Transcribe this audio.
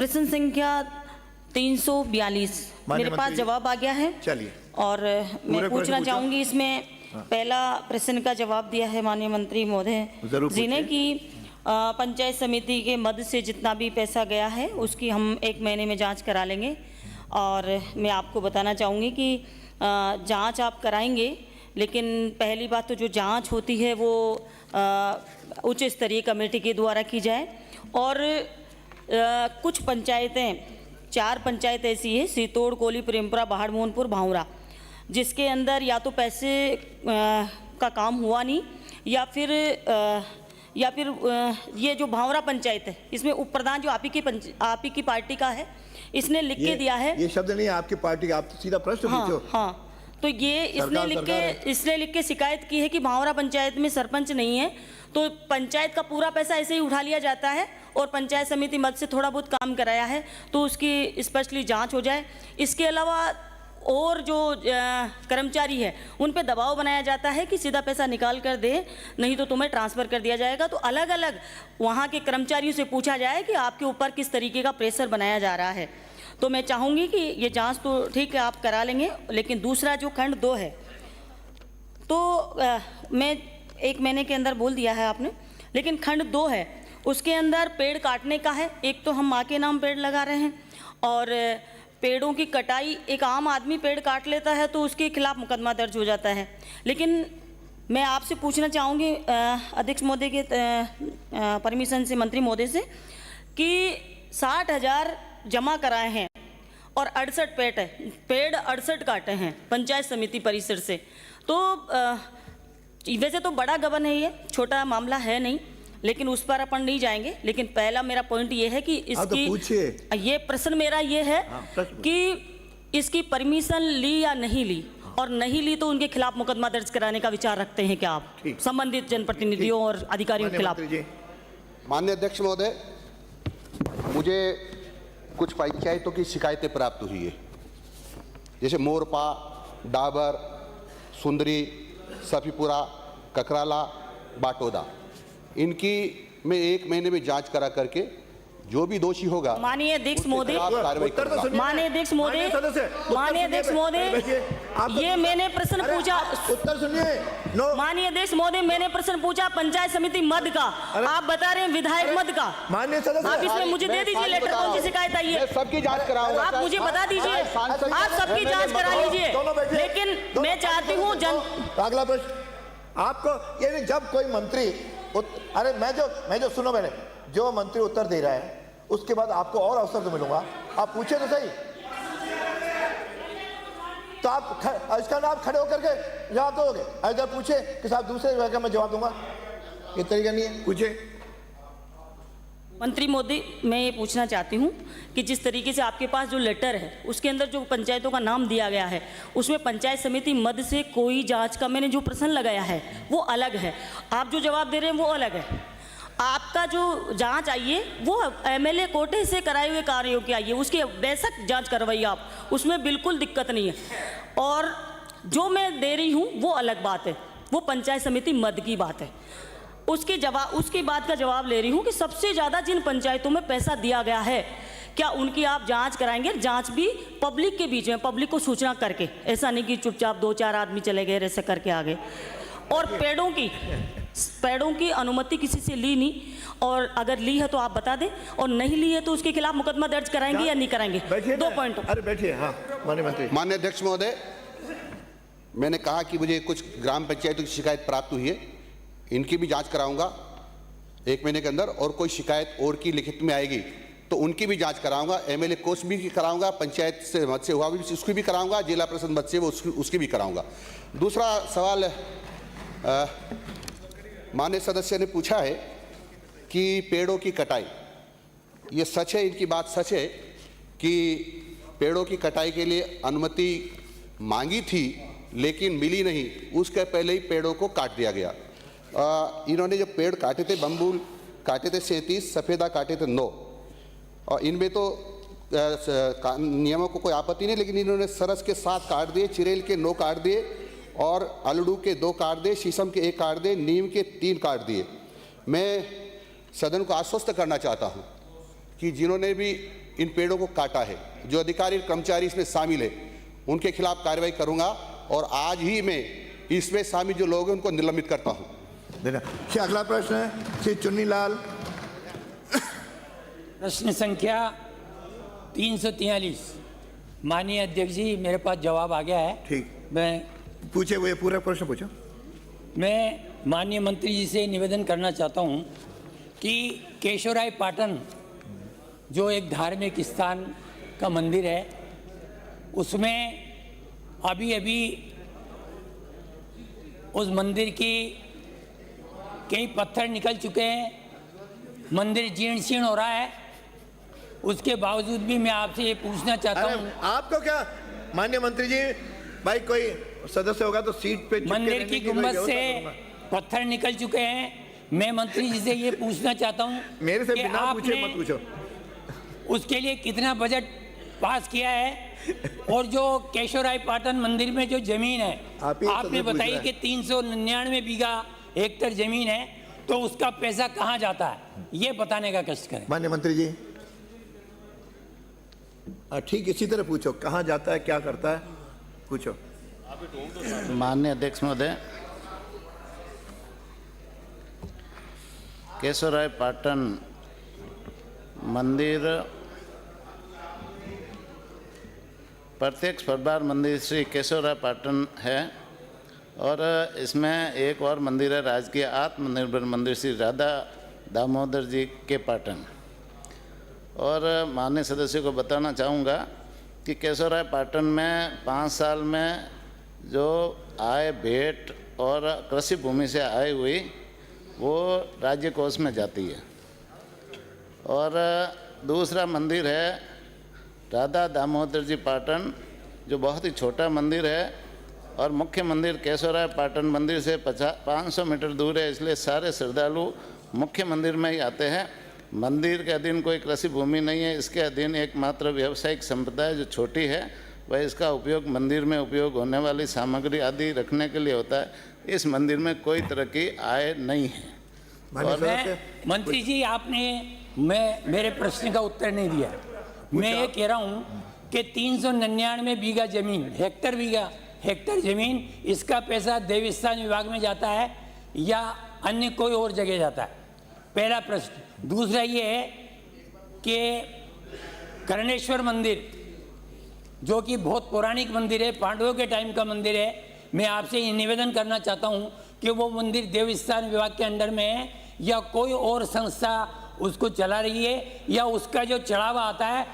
प्रश्न संख्या 342 मेरे पास जवाब आ गया है। चलिए, और मैं पूछना चाहूंगी इसमें पहला प्रश्न का जवाब दिया है माननीय मंत्री महोदय जी ने कि पंचायत समिति के मद से जितना भी पैसा गया है उसकी हम 1 महीने में जांच करा लेंगे। और मैं आपको बताना चाहूँगी कि जांच आप कराएंगे, लेकिन पहली बात तो जो जांच होती है वो उच्च स्तरीय कमेटी के द्वारा की जाए। और कुछ पंचायतें, 4 पंचायत ऐसी है, सीतोड़, कोली, प्रेमपुरा, बाहड़ मोहनपुर, भावरा, जिसके अंदर या तो पैसे का काम हुआ नहीं या फिर ये जो भावरा पंचायत है इसमें उप प्रधान जो आप ही की पार्टी का है, इसने लिख के दिया है। ये शब्द नहीं है आपकी पार्टी का, आप तो सीधा प्रश्न पूछो। हाँ, तो ये इसने लिख के शिकायत की है कि भावरा पंचायत में सरपंच नहीं है, तो पंचायत का पूरा पैसा ऐसे ही उठा लिया जाता है और पंचायत समिति मद से थोड़ा बहुत काम कराया है, तो उसकी स्पष्टली जांच हो जाए। इसके अलावा और जो कर्मचारी है उन पे दबाव बनाया जाता है कि सीधा पैसा निकाल कर दे, नहीं तो तुम्हें ट्रांसफ़र कर दिया जाएगा। तो अलग अलग वहाँ के कर्मचारियों से पूछा जाए कि आपके ऊपर किस तरीके का प्रेशर बनाया जा रहा है। तो मैं चाहूँगी कि ये जांच तो ठीक है आप करा लेंगे, लेकिन दूसरा जो खंड 2 है, तो मैं 1 महीने के अंदर बोल दिया है आपने, लेकिन खंड 2 है उसके अंदर पेड़ काटने का है। एक तो हम माँ के नाम पेड़ लगा रहे हैं, और पेड़ों की कटाई, एक आम आदमी पेड़ काट लेता है तो उसके खिलाफ मुकदमा दर्ज हो जाता है। लेकिन मैं आपसे पूछना चाहूँगी अध्यक्ष महोदय के परमिशन से, मंत्री महोदय से, कि 60,000 जमा कराए हैं और 68 पेड़ 68 काटे हैं पंचायत समिति परिसर से, तो वैसे तो बड़ा गबन है, ये छोटा मामला है नहीं, लेकिन उस पर अपन नहीं जाएंगे। लेकिन पहला मेरा पॉइंट ये है कि इसकी ये प्रश्न मेरा ये है कि इसकी परमिशन ली या नहीं ली, और नहीं ली तो उनके खिलाफ मुकदमा दर्ज कराने का विचार रखते हैं क्या आप संबंधित जनप्रतिनिधियों और अधिकारियों के खिलाफ? माननीय अध्यक्ष महोदय, मुझे कुछ पंचायतों की शिकायतें प्राप्त हुई है, जैसे मोरपा, डाबर, सुंदरी, सफीपुरा, ककराला, बाटोदा। इनकी मैं 1 महीने में जांच करा करके जो भी दोषी होगा माननीय अध्यक्ष महोदय, माननीय अध्यक्ष महोदय, ये मैंने प्रश्न पूछा, उत्तर सुनिए। माननीय अध्यक्ष महोदय, मैंने प्रश्न पूछा पंचायत समिति मद का, आप बता रहे हैं विधायक मद का। माननीय सदस्य, आप इसमें मुझे दे दीजिए लेटर, कौन सी शिकायत आई है, सबकी जांच कराऊंगा। आप मुझे बता दीजिए, आप सबकी जांच करा लीजिए, लेकिन मैं चाहती हूँ अगला प्रश्न आपको, यानी जब कोई मंत्री अरे मैं जो सुनो, मैंने जो मंत्री उत्तर दे रहा है उसके बाद आपको और अवसर तो मिलूंगा, आप पूछे तो सही, तो आप इसका नाम खड़े होकर के जवाब दोगे। अगर पूछे कि साहब दूसरे जगह मैं जवाब दूंगा, ये तरीका नहीं है। पूछे मंत्री मोदी, मैं ये पूछना चाहती हूँ कि जिस तरीके से आपके पास जो लेटर है उसके अंदर जो पंचायतों का नाम दिया गया है उसमें पंचायत समिति मद से कोई जांच का मैंने जो प्रश्न लगाया है वो अलग है, आप जो जवाब दे रहे हैं वो अलग है। आपका जो जांच आई है वो एमएलए कोटे से कराए हुए कार्यों की आई है, उसकी बेशक जांच करवाइए आप, उसमें बिल्कुल दिक्कत नहीं है। और जो मैं दे रही हूँ वो अलग बात है, वो पंचायत समिति मद की बात है। उसकी बात का जवाब ले रही हूँ कि सबसे ज़्यादा जिन पंचायतों में पैसा दिया गया है, क्या उनकी आप जांच कराएंगे? जांच भी पब्लिक के बीच में, पब्लिक को सूचना करके, ऐसा नहीं कि चुपचाप 2-4 आदमी चले गए ऐसे करके आ गए। और पेड़ों की अनुमति किसी से ली नहीं, और अगर ली है तो आप बता दें, और नहीं ली है तो उसके खिलाफ मुकदमा दर्ज कराएंगे या नहीं कराएंगे? 2 पॉइंट। अरे बैठिए। हाँ माननीय मंत्री। माननीय अध्यक्ष महोदय, मैंने कहा कि मुझे कुछ ग्राम पंचायतों की शिकायत प्राप्त हुई है, इनकी भी जांच कराऊंगा 1 महीने के अंदर, और कोई शिकायत और की लिखित में आएगी तो उनकी भी जांच कराऊंगा, एमएलए कोष भी कराऊंगा, पंचायत से मद से हुआ भी उसकी भी कराऊंगा, जिला परिषद मद से वो उसकी भी कराऊंगा। दूसरा सवाल, माननीय सदस्य ने पूछा है कि पेड़ों की कटाई, ये सच है, इनकी बात सच है कि पेड़ों की कटाई के लिए अनुमति मांगी थी लेकिन मिली नहीं, उसके पहले ही पेड़ों को काट दिया गया। इन्होंने जो पेड़ काटे थे, बम्बूल काटे थे 37, सफ़ेदा काटे थे 9, और इनमें तो नियमों को कोई आपत्ति नहीं, लेकिन इन्होंने सरस के 7 काट दिए, चिरेल के 9 काट दिए, और अलड़ू के 2 काट दिए, शीशम के 1 काट दिए, नीम के 3 काट दिए। मैं सदन को आश्वस्त करना चाहता हूं कि जिन्होंने भी इन पेड़ों को काटा है, जो अधिकारी कर्मचारी इसमें शामिल है उनके खिलाफ कार्रवाई करूंगा और आज ही मैं इसमें शामिल जो लोग हैं उनको निलंबित करता हूं। धन्यवाद। अगला प्रश्न है श्री चुन्नीलाल। प्रश्न संख्या 343। माननीय अध्यक्ष जी, मेरे पास जवाब आ गया है। ठीक, मैं पूछे हुए पूरा प्रश्न पूछो। मैं माननीय मंत्री जी से निवेदन करना चाहता हूं कि केशवराय पाटन जो एक धार्मिक स्थान का मंदिर है, उसमें अभी अभी उस मंदिर की कई पत्थर निकल चुके हैं, मंदिर जीर्ण शीर्ण हो रहा है। उसके बावजूद भी मैं आपसे ये पूछना चाहता अरे हूँ, आपको क्या माननीय मंत्री जी, भाई कोई सदस्य होगा तो सीट पे चिपके मंदिर रहने की कोई गुंबद व्यवस्था से करूंगा। पत्थर निकल चुके हैं। मैं मंत्री जी से ये पूछना चाहता हूँ मेरे से कि बिना पूछे मत आपने पूछो। उसके लिए कितना बजट पास किया है, और जो केशवराय पाटन मंदिर में जो जमीन है आप ही आपने सदस्य पूछ बताई रहे कि 399 बीघा हेक्टेयर जमीन है, तो उसका पैसा कहाँ जाता है, ये बताने का कष्ट करें। माननीय मंत्री जी, ठीक इसी तरह पूछो, कहाँ जाता है, क्या करता है, पूछो। माननीय अध्यक्ष महोदय, केशवराय पाटन मंदिर प्रत्यक्ष परबार मंदिर श्री केशवराय पाटन है, और इसमें एक और मंदिर है राजकीय आत्मनिर्भर मंदिर श्री राधा दामोदर जी के पाटन। और माननीय सदस्य को बताना चाहूँगा कि केशवराय पाटन में 5 साल में जो आय भेंट और कृषि भूमि से आय हुई वो राज्य कोष में जाती है। और दूसरा मंदिर है राधा दामोदर जी पाटन, जो बहुत ही छोटा मंदिर है, और मुख्य मंदिर केशवराय पाटन मंदिर से 500 मीटर दूर है, इसलिए सारे श्रद्धालु मुख्य मंदिर में ही आते हैं। मंदिर के अधीन कोई कृषि भूमि नहीं है, इसके अधीन एकमात्र व्यावसायिक संपदा है जो छोटी है, वह इसका उपयोग मंदिर में उपयोग होने वाली सामग्री आदि रखने के लिए होता है। इस मंदिर में कोई तरह की आय नहीं है। माननीय मैं सदस्य, मंत्री जी, आपने मेरे प्रश्न का उत्तर नहीं दिया। मैं ये कह रहा हूँ कि 399 बीघा जमीन, हेक्टर जमीन, इसका पैसा देवस्थान विभाग में जाता है या अन्य कोई और जगह जाता है? पहला प्रश्न। दूसरा ये है कि कर्णेश्वर मंदिर जो कि बहुत पौराणिक मंदिर है, पांडवों के टाइम का मंदिर है, मैं आपसे ये निवेदन करना चाहता हूँ कि वो मंदिर देवस्थान विभाग के अंडर में है या कोई और संस्था उसको चला रही है, या उसका जो चढ़ावा आता है